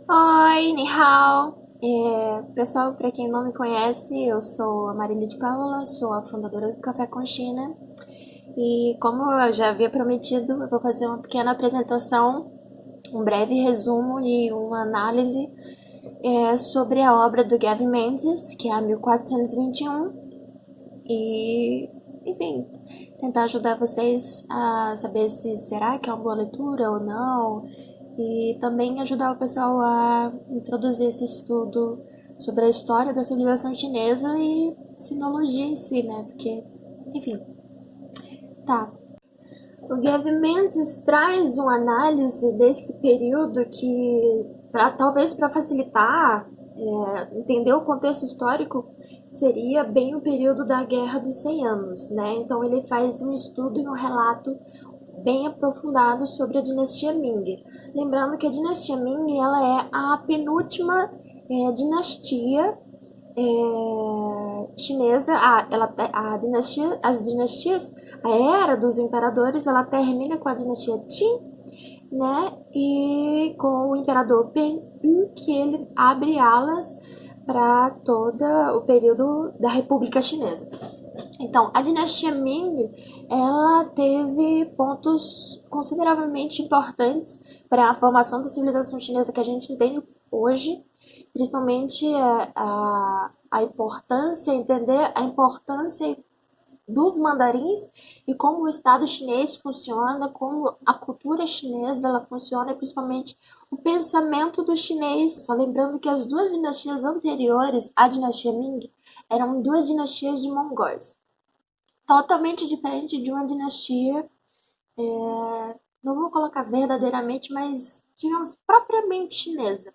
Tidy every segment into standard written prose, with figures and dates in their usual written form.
Oi, ni hao. Pessoal, para quem não me conhece, eu sou a Marília de Paula, sou a fundadora do Café com China. E como eu já havia prometido, eu vou fazer uma pequena apresentação, um breve resumo e uma análise sobre a obra do Gavin Menzies, que é a 1421. E, enfim, tentar ajudar vocês a saber se será que é uma boa leitura ou não, e também ajudar o pessoal a introduzir esse estudo sobre a história da civilização chinesa e sinologia em si, né? Porque, enfim, tá. O Gavin Menzies traz uma análise desse período que, talvez para facilitar, entender o contexto histórico, seria bem o período da Guerra dos 100 Anos, né? Então ele faz um estudo e um relato bem aprofundado sobre a dinastia Ming. Lembrando que a dinastia Ming ela é a penúltima dinastia chinesa. As dinastias, a era dos imperadores, ela termina com a dinastia Qin, né? E com o imperador Peng que ele abre alas para todo o período da República Chinesa. Então, a dinastia Ming, ela teve pontos consideravelmente importantes para a formação da civilização chinesa que a gente entende hoje, principalmente a importância, entender a importância dos mandarins e como o Estado chinês funciona, como a cultura chinesa ela funciona, e principalmente o pensamento do chinês. Só lembrando que as duas dinastias anteriores à dinastia Ming eram duas dinastias de mongóis, totalmente diferente de uma dinastia, não vou colocar verdadeiramente, mas digamos propriamente chinesa.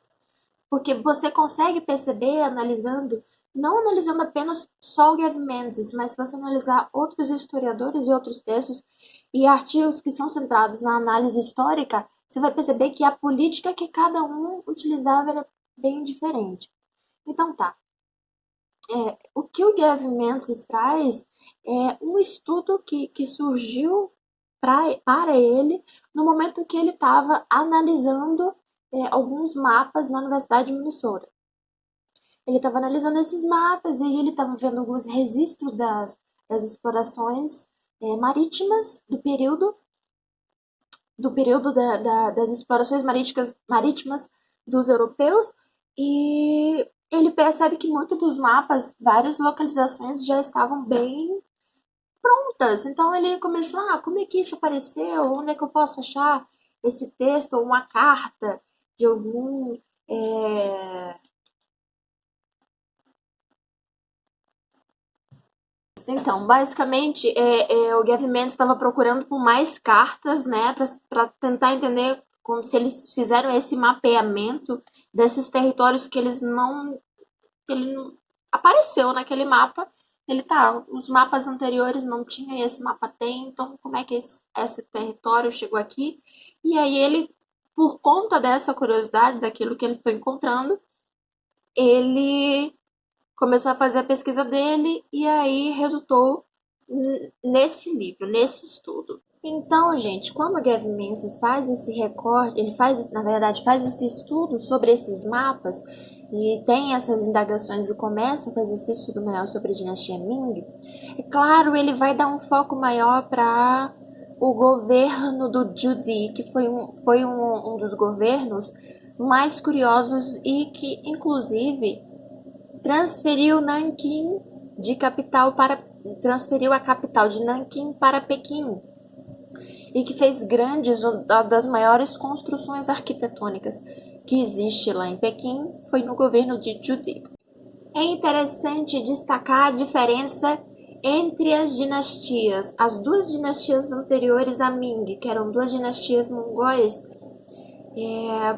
Porque você consegue perceber analisando, não analisando apenas só o Gavin Menzies, mas se você analisar outros historiadores e outros textos e artigos que são centrados na análise histórica, você vai perceber que a política que cada um utilizava era bem diferente. Então tá, o que o Gavin Menzies traz é um estudo que surgiu para ele no momento que ele estava analisando alguns mapas na Universidade de Minnesota. Ele estava analisando esses mapas e ele estava vendo alguns registros das explorações marítimas do período das explorações marítimas dos europeus, e ele percebe que muitos dos mapas, várias localizações já estavam bem prontas. Então ele começou, como é que isso apareceu? Onde é que eu posso achar esse texto ou uma carta de algum é, Então, basicamente, o Gavin Mendes estava procurando por mais cartas, né, para tentar entender como se eles fizeram esse mapeamento desses territórios que ele não apareceu naquele mapa. Os mapas anteriores não tinham e esse mapa tem, então como é que esse território chegou aqui? E aí ele, por conta dessa curiosidade, daquilo que ele foi encontrando, ele começou a fazer a pesquisa dele e aí resultou nesse livro, nesse estudo. Então, gente, quando o Gavin Menzies faz esse recorte, ele faz, na verdade, faz esse estudo sobre esses mapas e tem essas indagações e começa a fazer esse estudo maior sobre a dinastia Ming, é claro, ele vai dar um foco maior para o governo do Zhu que foi um dos governos mais curiosos e que, inclusive, transferiu Nanquim de capital para transferiu a capital de Nanquim para Pequim e que fez uma das maiores construções arquitetônicas que existe lá em Pequim foi no governo de Judi. É interessante destacar a diferença entre as dinastias. As duas dinastias anteriores a Ming, que eram duas dinastias mongóis,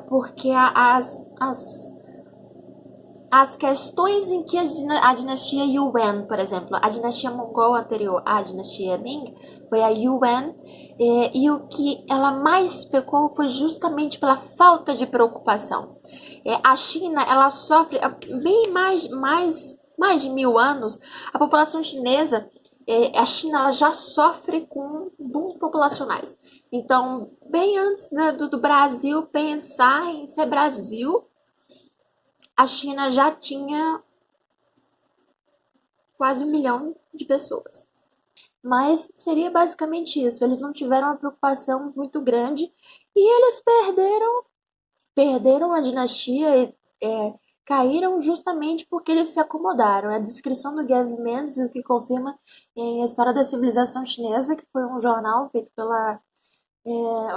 porque as questões em que a dinastia Yuan, por exemplo, a dinastia mongol anterior à dinastia Ming, foi a Yuan, e o que ela mais pecou foi justamente pela falta de preocupação. A China, ela sofre há bem mais de 1000 anos, a população chinesa, a China ela já sofre com booms populacionais. Então, bem antes do Brasil pensar em ser Brasil, a China já tinha quase 1 milhão de pessoas. Mas seria basicamente isso. Eles não tiveram uma preocupação muito grande e eles perderam a dinastia e caíram justamente porque eles se acomodaram. A descrição do Gavin Mendes, o que confirma em A História da Civilização Chinesa, que foi um jornal feito pela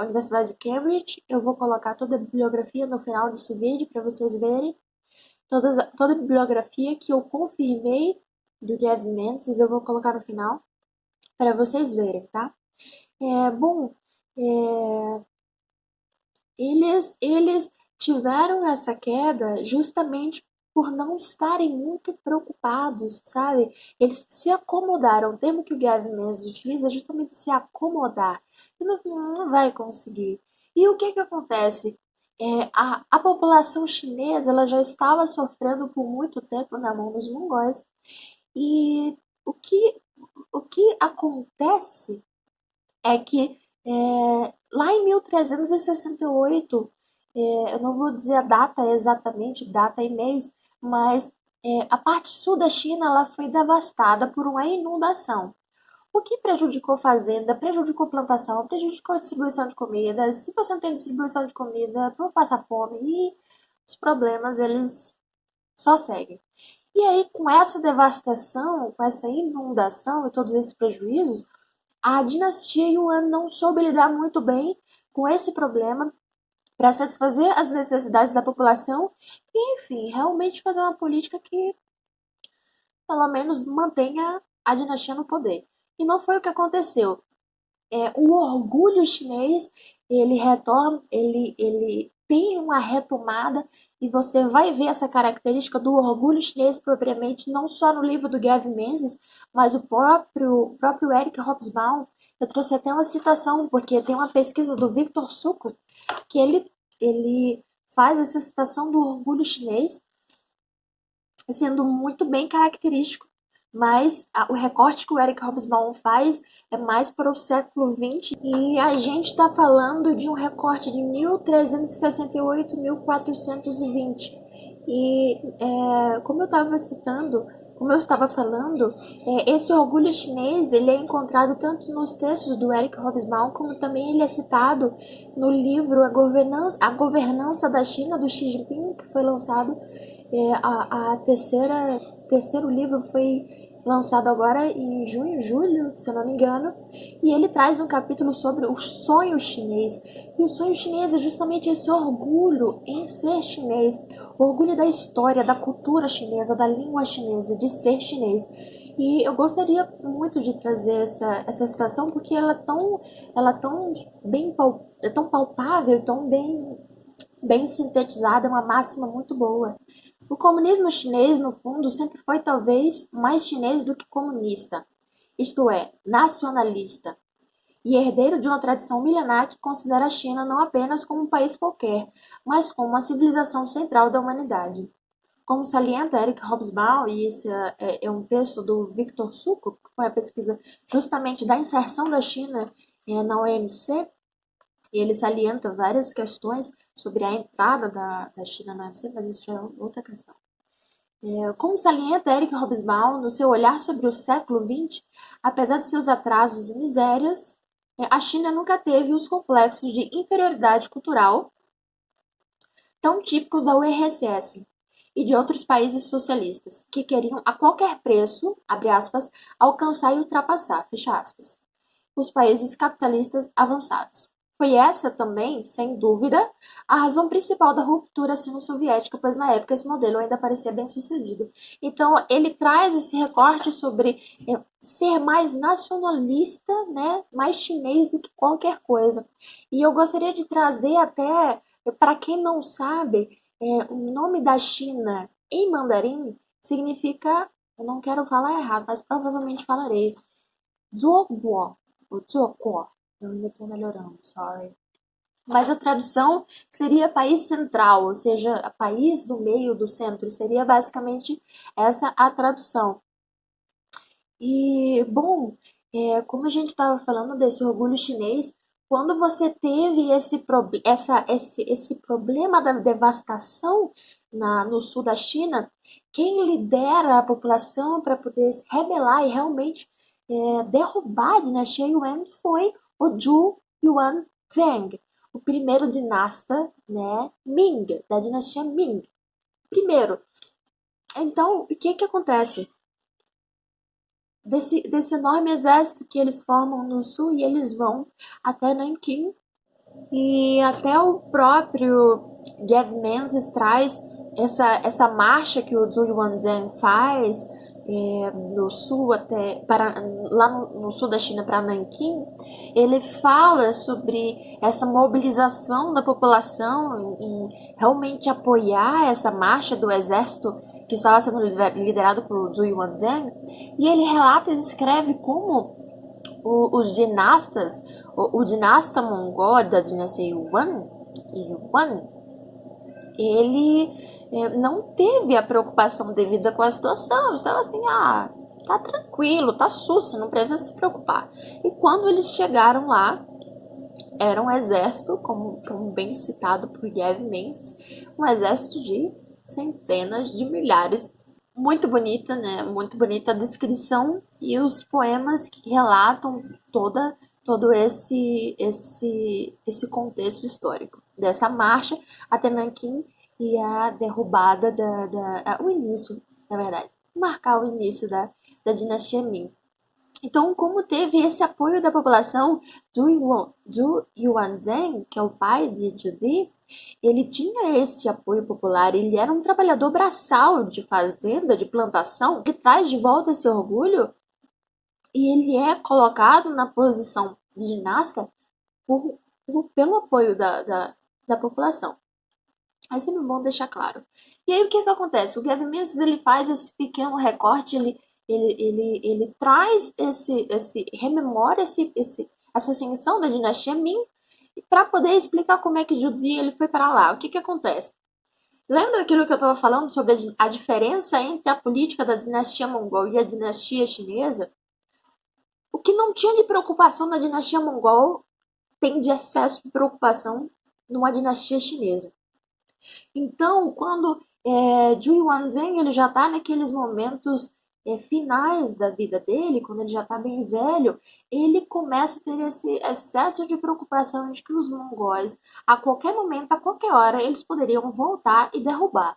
Universidade de Cambridge. Eu vou colocar toda a bibliografia no final desse vídeo para vocês verem. Toda a bibliografia que eu confirmei do Gavin Mendes, eu vou colocar no final para vocês verem, tá? Bom, é, eles tiveram essa queda justamente por não estarem muito preocupados, sabe? Eles se acomodaram. O termo que o Gavin Mendes utiliza é justamente se acomodar. E não vai conseguir. E o que que acontece? A população chinesa ela já estava sofrendo por muito tempo na mão dos mongóis. E o que, o que acontece é que lá em 1368, eu não vou dizer a data exatamente, data e mês, mas a parte sul da China ela foi devastada por uma inundação. O que prejudicou a fazenda, prejudicou a plantação, prejudicou a distribuição de comida. Se você não tem distribuição de comida, não passa fome e os problemas eles só seguem. E aí, com essa devastação, com essa inundação e todos esses prejuízos, a dinastia Yuan não soube lidar muito bem com esse problema para satisfazer as necessidades da população e, enfim, realmente fazer uma política que, pelo menos, mantenha a dinastia no poder. E não foi o que aconteceu. O orgulho chinês, ele retorna, ele tem uma retomada e você vai ver essa característica do orgulho chinês propriamente, não só no livro do Gavin Menzies, mas o próprio Eric Hobsbawm. Eu trouxe até uma citação, porque tem uma pesquisa do Victor Suko, que ele faz essa citação do orgulho chinês, sendo muito bem característico, mas o recorte que o Eric Hobsbawm faz é mais para o século XX e a gente está falando de um recorte de 1368 a 1420. Como eu estava citando, como eu estava falando, esse orgulho chinês ele é encontrado tanto nos textos do Eric Hobsbawm, como também ele é citado no livro A Governança da China, do Xi Jinping, que foi lançado. Terceiro livro foi lançado agora em junho, julho, se eu não me engano, e ele traz um capítulo sobre o sonho chinês. E o sonho chinês é justamente esse orgulho em ser chinês, o orgulho da história, da cultura chinesa, da língua chinesa, de ser chinês. E eu gostaria muito de trazer essa citação porque ela é tão é tão palpável, tão bem sintetizada, é uma máxima muito boa. O comunismo chinês, no fundo, sempre foi talvez mais chinês do que comunista, isto é, nacionalista, e herdeiro de uma tradição milenar que considera a China não apenas como um país qualquer, mas como uma civilização central da humanidade. Como salienta Eric Hobsbawm, e esse é um texto do Victor Suko, que foi a pesquisa justamente da inserção da China na OMC, e ele salienta várias questões sobre a entrada da China na OMC, mas isso já é outra questão. Como salienta Eric Hobsbawm no seu olhar sobre o século XX, apesar de seus atrasos e misérias, a China nunca teve os complexos de inferioridade cultural tão típicos da URSS e de outros países socialistas, que queriam a qualquer preço, abre aspas, alcançar e ultrapassar, fecha aspas, os países capitalistas avançados. Foi essa também, sem dúvida, a razão principal da ruptura sino-soviética, pois na época esse modelo ainda parecia bem sucedido. Então ele traz esse recorte sobre ser mais nacionalista, né, mais chinês do que qualquer coisa. E eu gostaria de trazer até, para quem não sabe, o nome da China em mandarim significa, eu não quero falar errado, mas provavelmente falarei, Zhuoguo, ou Zhuoguo. Eu ainda estou melhorando, sorry. Mas a tradução seria país central, ou seja, país do meio, do centro. Seria basicamente essa a tradução. E, bom, como a gente estava falando desse orgulho chinês, quando você teve esse problema da devastação no sul da China, quem lidera a população para poder se rebelar e realmente derrubar a dinastia Yuan foi o Zhu Yuanzhang, o primeiro dinasta, né, Ming, da dinastia Ming. Primeiro, então, o que que acontece? Desse enorme exército que eles formam no sul e eles vão até Nanquim e até o próprio Gav Menzies traz essa marcha que o Zhu Yuanzhang faz no sul até lá no sul da China para Nanquim. Ele fala sobre essa mobilização da população e realmente apoiar essa marcha do exército que estava sendo liderado por Zhu Yuanzhang, e ele relata e descreve como os dinastas, o dinasta mongol da dinastia Yuan, ele não teve a preocupação devida com a situação, estava assim, tá tranquilo, tá sussa, não precisa se preocupar. E quando eles chegaram lá, era um exército, como bem citado por Gav Menzies, um exército de centenas de milhares. Muito bonita, né? Muito bonita a descrição e os poemas que relatam todo esse contexto histórico dessa marcha até Nanquim e a derrubada o início, na verdade, marcar o início da dinastia Ming. Então, como teve esse apoio da população, Zhu Yuanzhang, que é o pai de Judi, ele tinha esse apoio popular, ele era um trabalhador braçal de fazenda, de plantação, que traz de volta esse orgulho e ele é colocado na posição de ginasta pelo apoio da população. É sempre bom deixar claro. E aí o que acontece? O Gavin Menzies ele faz esse pequeno recorte, ele traz rememora essa ascensão da dinastia Ming para poder explicar como é que Judi ele foi para lá. O que acontece? Lembra aquilo que eu estava falando sobre a diferença entre a política da dinastia mongol e a dinastia chinesa? O que não tinha de preocupação na dinastia mongol tem de excesso de preocupação numa dinastia chinesa. Então, quando Zhu Yuanzhang ele já está naqueles momentos finais da vida dele, quando ele já está bem velho, ele começa a ter esse excesso de preocupação de que os mongóis, a qualquer momento, a qualquer hora, eles poderiam voltar e derrubar.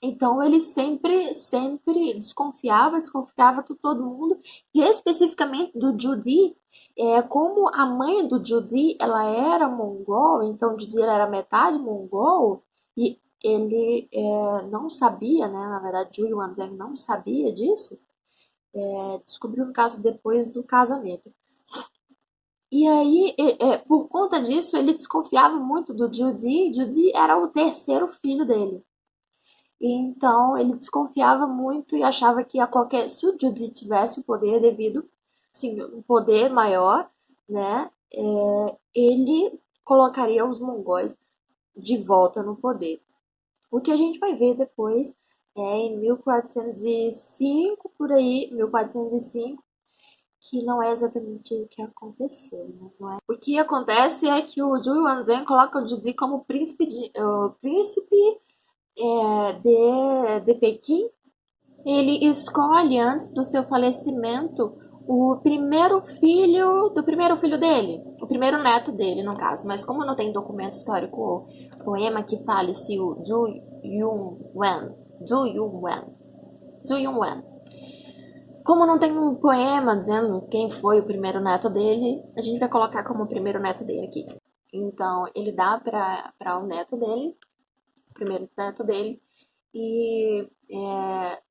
Então ele sempre desconfiava de todo mundo, e especificamente do Judi, como a mãe do Judi, ela era mongol, então o Judi era metade mongol, e ele não sabia, né, na verdade, Zhu Yuanzhang não sabia disso, descobriu no caso depois do casamento. E aí, por conta disso, ele desconfiava muito do Judi. Judi era o terceiro filho dele. E então ele desconfiava muito e achava que se o Judi tivesse o poder devido, sim, um poder maior, né, ele colocaria os mongóis de volta no poder. O que a gente vai ver depois em 1405, por aí, 1405, que não é exatamente o que aconteceu, né? Não é? O que acontece é que o Zhu Yuanzhang coloca o Judi como príncipe de Pequim. Ele escolhe, antes do seu falecimento, o primeiro filho dele, o primeiro neto dele, no caso. Mas como não tem documento histórico ou poema que fale se o Zhu Yunwen, como não tem um poema dizendo quem foi o primeiro neto dele, a gente vai colocar como o primeiro neto dele aqui. Então, ele dá para o neto dele, o primeiro neto dele, e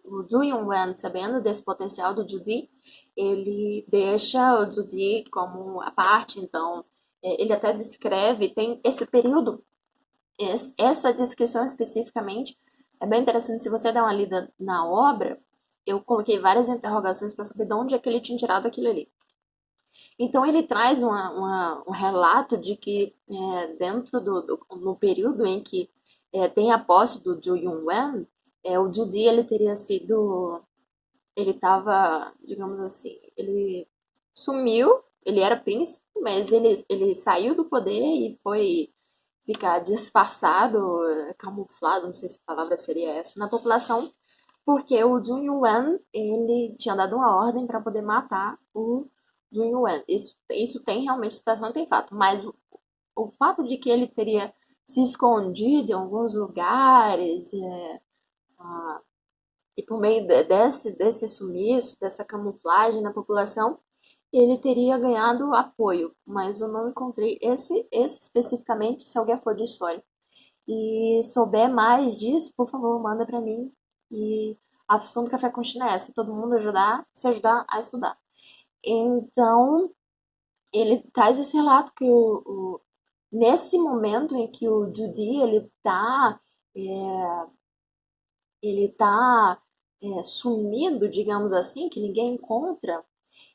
o Zhu Yunwen, sabendo desse potencial do Judi, ele deixa o Judi como a parte, então ele até descreve, tem esse período, essa descrição especificamente, é bem interessante, se você der uma lida na obra, eu coloquei várias interrogações para saber de onde é que ele tinha tirado aquilo ali. Então ele traz um relato de que dentro no período em que tem a posse do Zhu Yunwen, o Judi ele teria sido, ele estava, digamos assim, ele sumiu, ele era príncipe, mas ele saiu do poder e foi ficar disfarçado, camuflado, não sei se a palavra seria essa, na população, porque o Zhu Yuan, ele tinha dado uma ordem para poder matar o Zhu Yuan. Isso tem realmente citação, tem fato, mas o fato de que ele teria se escondido em alguns lugares, e por meio desse sumiço, dessa camuflagem na população, ele teria ganhado apoio, mas eu não encontrei esse especificamente, se alguém for de história. E souber mais disso, por favor, manda para mim. E a função do Café com China é essa, todo mundo se ajudar a estudar. Então, ele traz esse relato que nesse momento em que o Judy ele tá sumido, digamos assim, que ninguém encontra,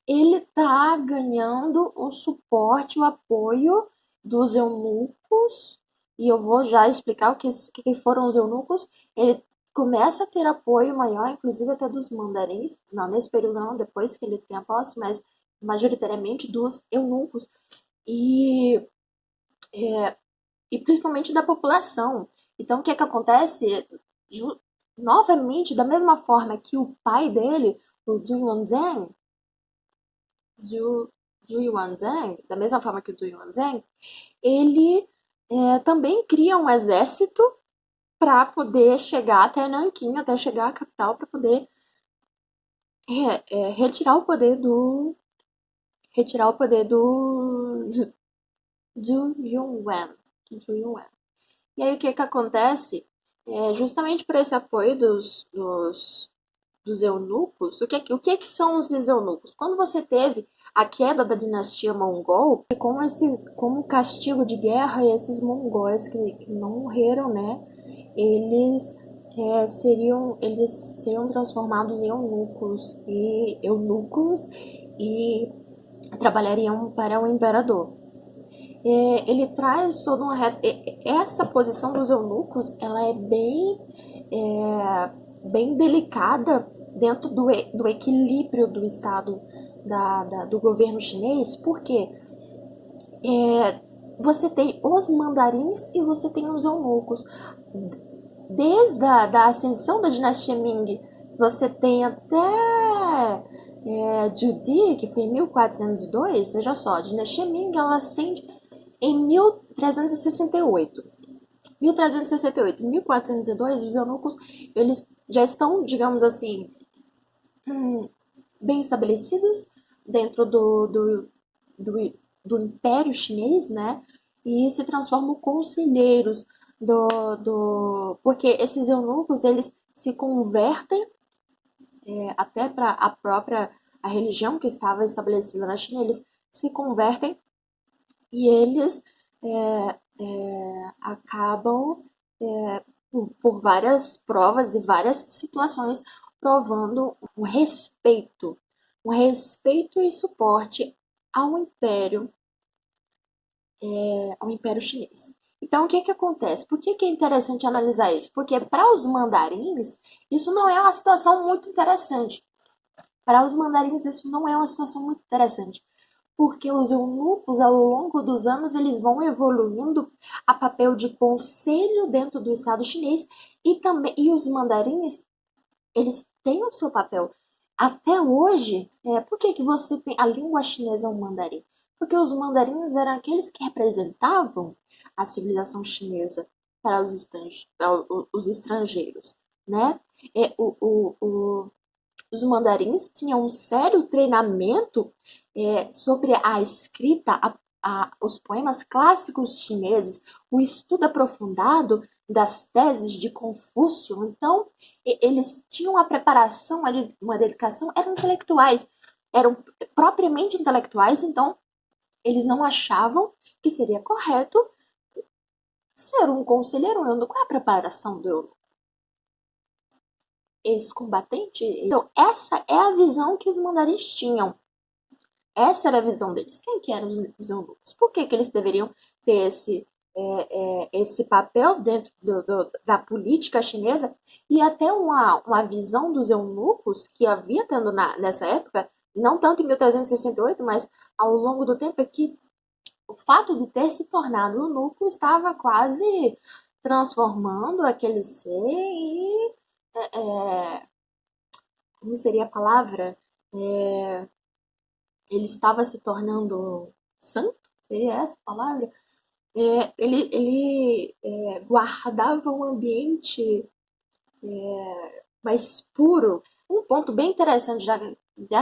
ele tá ganhando o suporte, o apoio dos eunucos, e eu vou já explicar o que foram os eunucos. Ele começa a ter apoio maior, inclusive até dos mandarins, não nesse período não, depois que ele tem a posse, mas majoritariamente dos eunucos, e, é, e principalmente da população. Então, o que é que acontece? Ju- Novamente, da mesma forma que o pai dele, o Zhu Yuanzhang, Zhu, Zhu Yuanzhang, da mesma forma que o Zhu Yuanzhang, ele também cria um exército para poder chegar até Nanquim, até chegar à capital, para poder retirar o poder do Zhu Yunwen. Zhu Yunwen. E aí o que que acontece? Justamente por esse apoio dos eunucos, o que que são os eunucos? Quando você teve a queda da dinastia mongol, como castigo de guerra, esses mongóis que não morreram, né? Eles seriam transformados em eunucos e trabalhariam para o imperador. Ele traz toda essa posição dos eunucos, ela é bem delicada dentro do equilíbrio do Estado, do governo chinês, porque você tem os mandarins e você tem os eunucos. Desde da ascensão da dinastia Ming, você tem até Judi, que foi em 1402, veja só, a dinastia Ming ela ascende em 1368. 1368, 1402, os eunucos eles já estão, digamos assim, bem estabelecidos dentro do, do Império Chinês, né? E se transformam conselheiros porque esses eunucos eles se convertem até para a religião que estava estabelecida na China, eles se convertem e eles acabam por várias provas e várias situações provando um respeito e suporte ao império chinês. Então, o que que acontece? Por que que é interessante analisar isso? Porque para os mandarins, isso não é uma situação muito interessante. Para os mandarins, isso não é uma situação muito interessante, porque os eunucos, ao longo dos anos, eles vão evoluindo a papel de conselho dentro do Estado chinês e os mandarins, eles têm o seu papel. Até hoje, por que que você tem a língua chinesa é um mandarim? Porque os mandarins eram aqueles que representavam a civilização chinesa para os estrangeiros, né? É, os mandarins tinham um sério treinamento sobre a escrita, os poemas clássicos chineses, o estudo aprofundado das teses de Confúcio. Então, eles tinham uma preparação, uma dedicação, eram intelectuais, eram propriamente intelectuais, então eles não achavam que seria correto ser um conselheiro eunuco. Qual é a preparação do eunuco? Ex-combatente? Então, essa é a visão que os mandarins tinham. Essa era a visão deles. Quem que eram os eunucos? Por que que eles deveriam ter esse papel dentro da política chinesa? E até uma visão dos eunucos que havia tendo nessa época, não tanto em 1368, mas ao longo do tempo, é que o fato de ter se tornado eunuco estava quase transformando aquele ser em. Como seria a palavra? É, ele estava se tornando santo? Seria essa a palavra? Ele guardava um ambiente mais puro. Um ponto bem interessante, já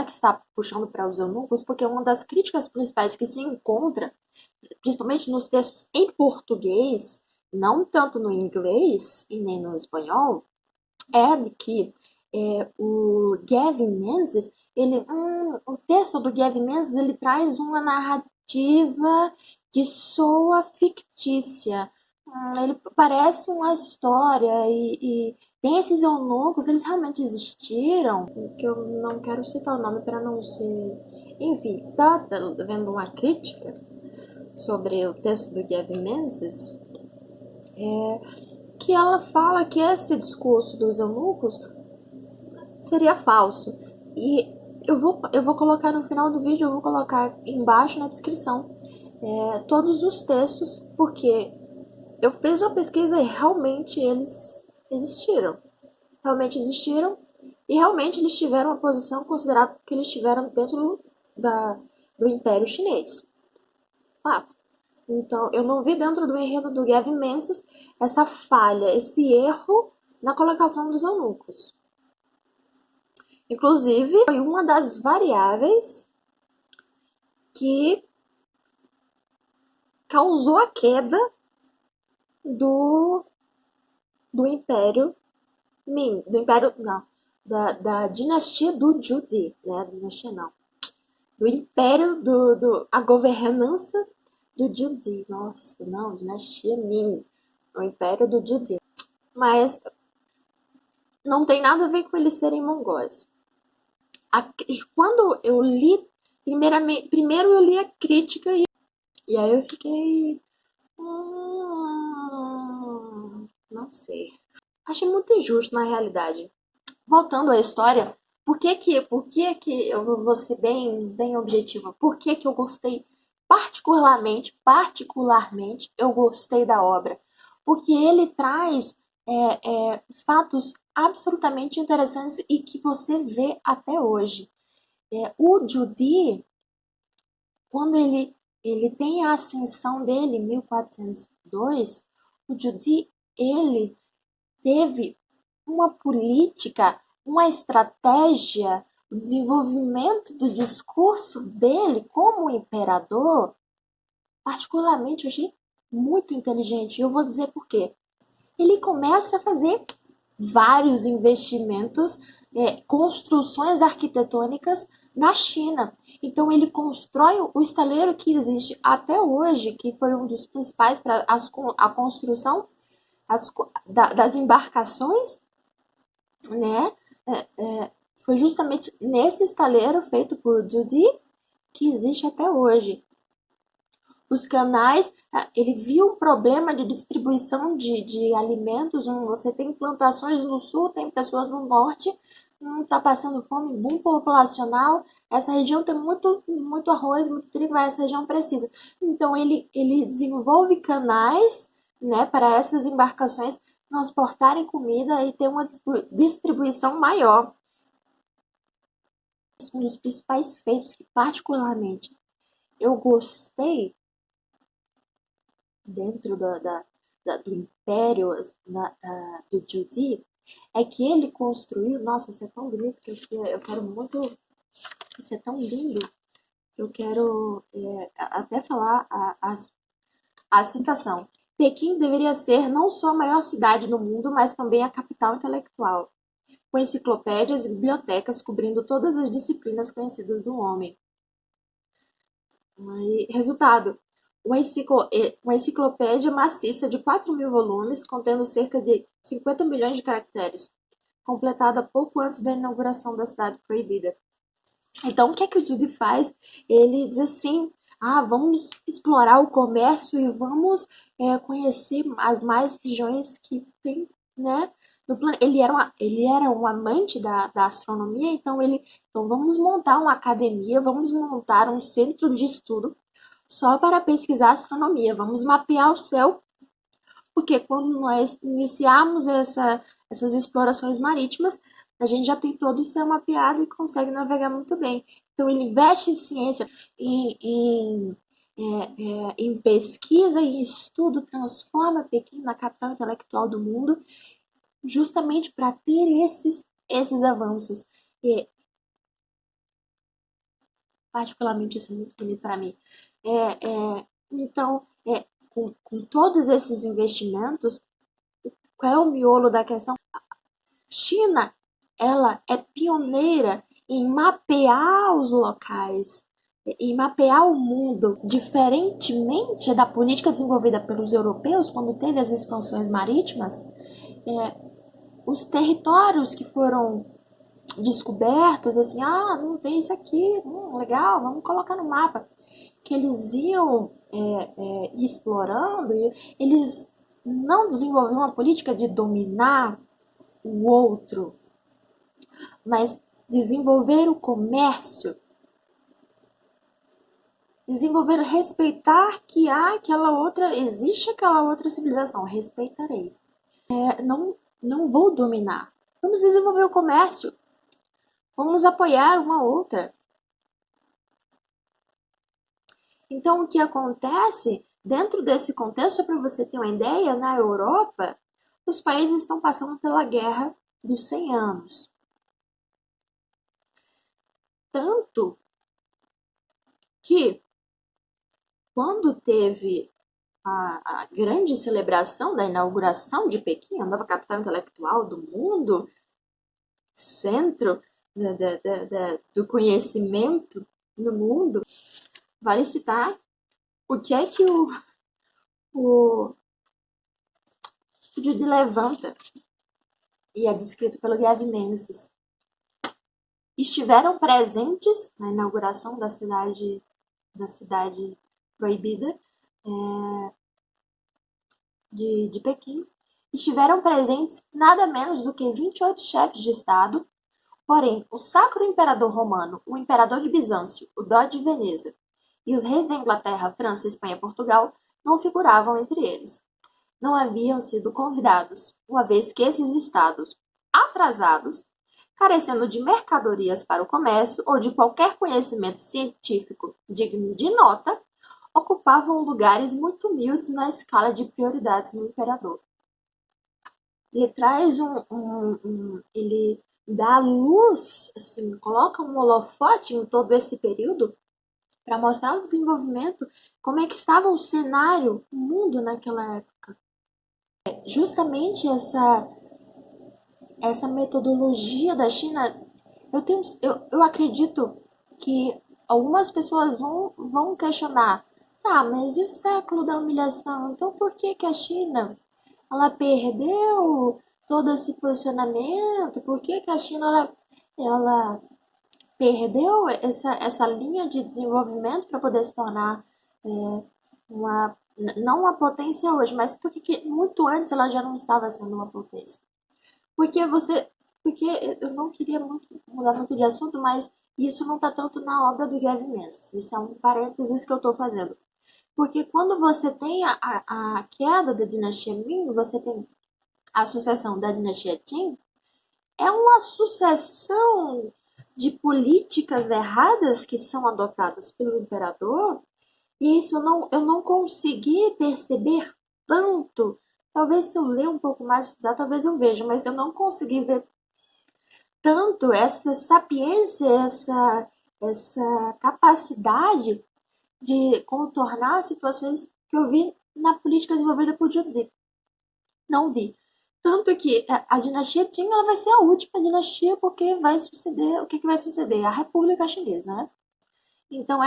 que está puxando para os eunucos, porque uma das críticas principais que se encontra, principalmente nos textos em português, não tanto no inglês e nem no espanhol, é de que o Gavin Menzies, o texto do Gavin Menzies, ele traz uma narrativa que soa fictícia. Ele parece uma história e tem esses eunucos, eles realmente existiram, que eu não quero citar o nome para não ser... Enfim, tá vendo uma crítica sobre o texto do Gavin Menzies, que ela fala que esse discurso dos eunucos seria falso. E eu vou colocar no final do vídeo, eu vou colocar embaixo na descrição todos os textos, porque eu fiz uma pesquisa e realmente eles existiram. Realmente existiram e realmente eles tiveram uma posição considerável que eles tiveram dentro do Império Chinês. Fato. Então, eu não vi dentro do enredo do Gavin Menzies essa falha, esse erro na colocação dos eunucos. Inclusive, foi uma das variáveis que causou a queda do Império Ming, do Império, não, da dinastia do Judi, né? Dinastia não. Do Império, a governança do Judi. Nossa, não, dinastia Ming. O Império do Judi. Mas não tem nada a ver com eles serem mongóis. Quando eu li, primeiro eu li a crítica e aí eu fiquei. Não sei. Achei muito injusto na realidade. Voltando à história, por que que eu vou ser bem objetiva? Por que que eu gostei particularmente eu gostei da obra? Porque ele traz fatos absolutamente interessantes e que você vê até hoje. O Judi, quando ele tem a ascensão dele em 1402, o Judi, ele teve uma política, uma estratégia, o desenvolvimento do discurso dele como imperador, particularmente eu achei muito inteligente. E eu vou dizer por quê. Ele começa a fazer vários investimentos, construções arquitetônicas na China. Então ele constrói o estaleiro que existe até hoje, que foi um dos principais para a construção das embarcações, né? Foi justamente nesse estaleiro feito por Judi que existe até hoje. Os canais, ele viu um problema de distribuição de alimentos. Você tem plantações no sul, tem pessoas no norte, está passando fome, boom populacional. Essa região tem muito arroz, muito trigo, essa região precisa. Então ele desenvolve canais, né, para essas embarcações transportarem comida e ter uma distribuição maior. Um dos principais feitos que particularmente eu gostei dentro do império do Judi é que ele construiu, nossa, isso é tão bonito que eu quero muito, isso é tão lindo que eu quero até falar a citação. Pequim deveria ser não só a maior cidade do mundo, mas também a capital intelectual, com enciclopédias e bibliotecas cobrindo todas as disciplinas conhecidas do homem. Resultado, uma enciclopédia maciça de 4.000 volumes, contendo cerca de 50 milhões de caracteres, completada pouco antes da inauguração da Cidade Proibida. Então, o que é que o Judi faz? Ele diz assim, vamos explorar o comércio e vamos conhecer as mais regiões que tem, né? No plano. Ele era um amante da astronomia, então vamos montar uma academia, vamos montar um centro de estudo só para pesquisar astronomia. Vamos mapear o céu, porque quando nós iniciarmos essas explorações marítimas, a gente já tem todo o céu mapeado e consegue navegar muito bem. Então, ele investe em ciência, em, em pesquisa e em estudo, transforma Pequim na capital intelectual do mundo, justamente para ter esses avanços. E, particularmente, isso é muito bonito para mim. Então, com todos esses investimentos, qual é o miolo da questão? China, ela é pioneira em mapear os locais, em mapear o mundo, diferentemente da política desenvolvida pelos europeus quando teve as expansões marítimas. Os territórios que foram descobertos, assim, não tem isso aqui, legal, vamos colocar no mapa, que eles iam explorando, e eles não desenvolviam uma política de dominar o outro, mas desenvolver o comércio, desenvolver, respeitar que há aquela outra, existe aquela outra civilização, respeitarei. Não vou dominar. Vamos desenvolver o comércio, vamos apoiar uma outra. Então, o que acontece dentro desse contexto, para você ter uma ideia, na Europa, os países estão passando pela Guerra dos 100 anos. Tanto que, quando teve a grande celebração da inauguração de Pequim, a nova capital intelectual do mundo, centro do conhecimento no mundo, vale citar o que é que o Judy levanta, e é descrito pelo Gavin Menzies, estiveram presentes na inauguração da cidade proibida de Pequim, estiveram presentes nada menos do que 28 chefes de Estado, porém, o Sacro Imperador Romano, o Imperador de Bizâncio, o Dode de Veneza e os reis da Inglaterra, França, Espanha e Portugal não figuravam entre eles. Não haviam sido convidados, uma vez que esses estados, atrasados, carecendo de mercadorias para o comércio ou de qualquer conhecimento científico digno de nota, ocupavam lugares muito humildes na escala de prioridades no imperador. Ele traz ele dá luz, assim, coloca um holofote em todo esse período para mostrar o desenvolvimento, como é que estava o cenário, o mundo naquela época. Justamente essa metodologia da China, eu acredito que algumas pessoas vão questionar, tá, mas e o século da humilhação? Então por que que a China ela perdeu todo esse posicionamento? Por que que a China ela perdeu essa linha de desenvolvimento para poder se tornar uma, não uma potência hoje, mas por que que muito antes ela já não estava sendo uma potência? Porque porque eu não queria mudar muito de assunto, mas isso não está tanto na obra do Gavin Menzies. Isso é um parênteses que eu estou fazendo. Porque quando você tem a queda da dinastia Ming, você tem a sucessão da dinastia Qin, é uma sucessão de políticas erradas que são adotadas pelo imperador, e isso eu não consegui perceber tanto. Talvez se eu ler um pouco mais, estudar, talvez eu veja, mas eu não consegui ver tanto essa sapiência, essa capacidade de contornar situações que eu vi na política desenvolvida por José. Não vi. Tanto que a dinastia Qing ela vai ser a última dinastia, porque vai suceder, o que vai suceder? A República Chinesa, né? Então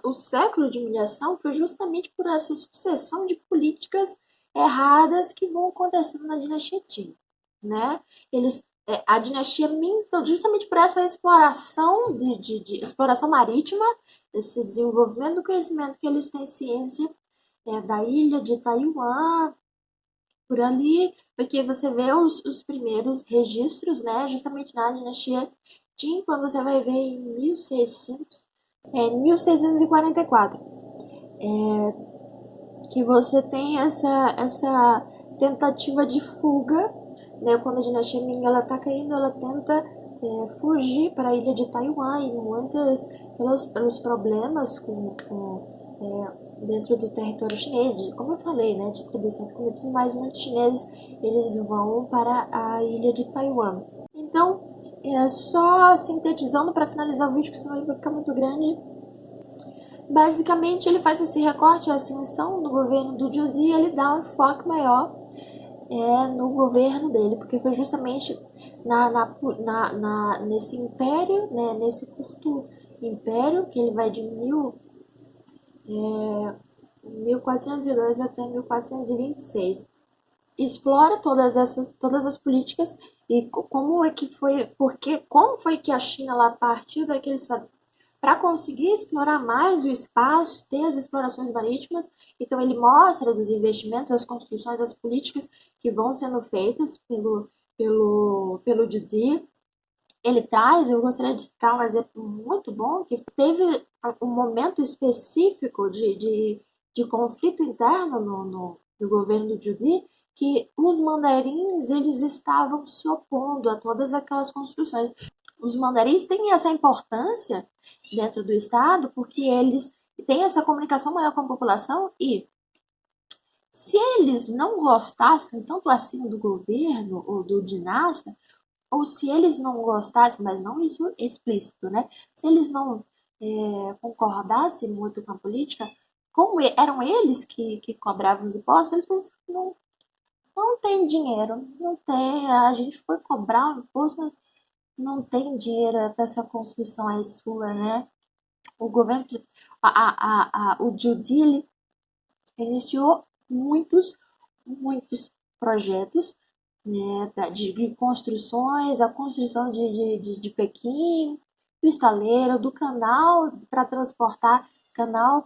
o século de humilhação foi justamente por essa sucessão de políticas erradas que vão acontecendo na dinastia Qing, né? A dinastia Ming, então, justamente por essa exploração de exploração marítima, esse desenvolvimento do conhecimento que eles têm ciência da ilha de Taiwan, por ali, porque você vê os primeiros registros, né, justamente na dinastia Qing, quando você vai ver em 1600, Em 1644, que você tem essa tentativa de fuga, né? Quando a dinastia Ming ela tá caindo, ela tenta fugir para a ilha de Taiwan e muitas pelos problemas dentro do território chinês, como eu falei, né, distribuição de comida e tudo mais, muitos chineses eles vão para a ilha de Taiwan. Então, só sintetizando para finalizar o vídeo, porque senão ele vai ficar muito grande. Basicamente, ele faz esse recorte, a ascensão do governo do Zhu Di, e ele dá um foco maior no governo dele, porque foi justamente nesse império, né, nesse curto império, que ele vai de 1402 até 1426. Explora todas as políticas e como é que foi, porque como foi que a China lá partiu daquele para conseguir explorar mais o espaço, ter as explorações marítimas. Então ele mostra dos investimentos, as construções, as políticas que vão sendo feitas pelo Didi. Ele traz, eu gostaria de citar um exemplo muito bom, que teve um momento específico de conflito interno no governo do Didi, que os mandarins eles estavam se opondo a todas aquelas construções. Os mandarins têm essa importância dentro do Estado porque eles têm essa comunicação maior com a população e se eles não gostassem tanto assim do governo ou do dinasta, ou se eles não gostassem, mas não isso explícito, né? Se eles não concordassem muito com a política, como eram eles que cobravam os impostos, eles falaram assim, não tem dinheiro, não tem, a gente foi cobrar o imposto, mas não tem dinheiro para essa construção aí sua, né? O governo, o Judili iniciou muitos projetos, né, de construções, a construção de Pequim, do estaleiro, do canal para transportar, canal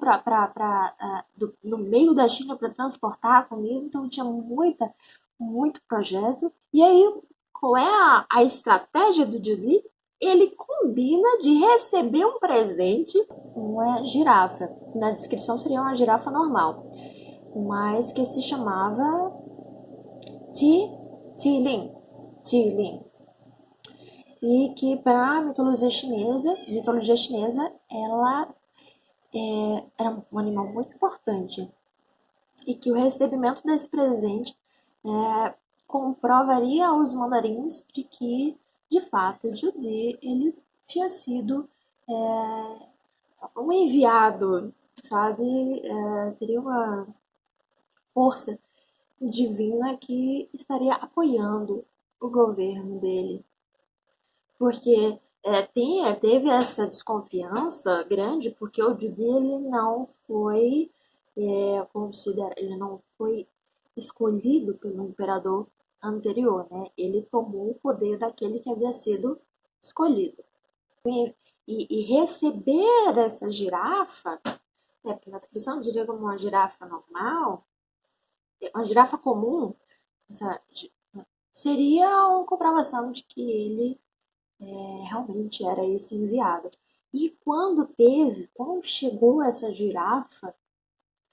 no meio da China para transportar a comida, então tinha muito projeto. E aí, qual é a estratégia do Judy? Ele combina de receber um presente, uma girafa. Na descrição seria uma girafa normal, mas que se chamava Ti Tilin. Tilin. E que para a mitologia chinesa, ela era um animal muito importante. E que o recebimento desse presente comprovaria aos mandarins de que, de fato, Judi ele tinha sido um enviado, sabe? Teria uma força divina que estaria apoiando o governo dele. Porque teve essa desconfiança grande, porque o Judy ele não foi ele não foi escolhido pelo imperador anterior, né? Ele tomou o poder daquele que havia sido escolhido. E receber essa girafa, né, na descrição diria como uma girafa normal, uma girafa comum, essa, seria uma comprovação de que ele realmente era esse enviado. E quando chegou essa girafa,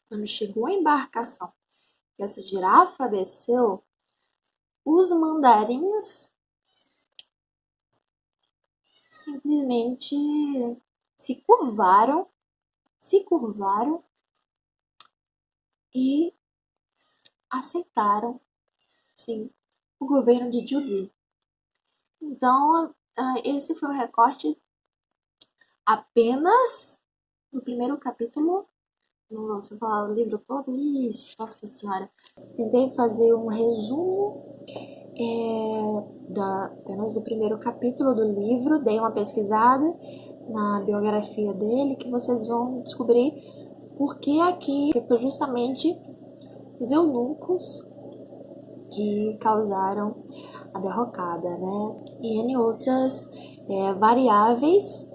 quando chegou a embarcação, que essa girafa desceu, os mandarins simplesmente se curvaram, se curvaram e aceitaram, sim, o governo de Judy. Então, esse foi o recorte apenas no primeiro capítulo. Não, se eu falar o livro todo, ixi, nossa senhora. Tentei fazer um resumo apenas do primeiro capítulo do livro, dei uma pesquisada na biografia dele, que vocês vão descobrir porque aqui foi justamente os eunucos que causaram a derrocada, né? E N outras variáveis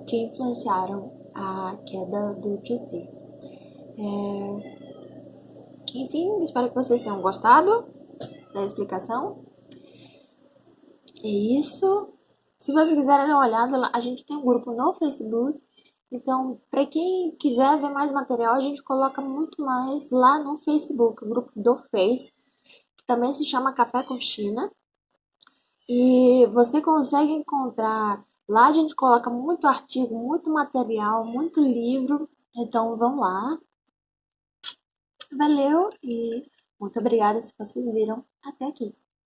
que influenciaram a queda do Juti. Enfim, espero que vocês tenham gostado da explicação. É isso. Se vocês quiserem dar uma olhada, a gente tem um grupo no Facebook. Então, para quem quiser ver mais material, a gente coloca muito mais lá no Facebook, o grupo do Face, que também se chama Café com China. E você consegue encontrar. Lá a gente coloca muito artigo, muito material, muito livro. Então vão lá. Valeu e muito obrigada se vocês viram até aqui.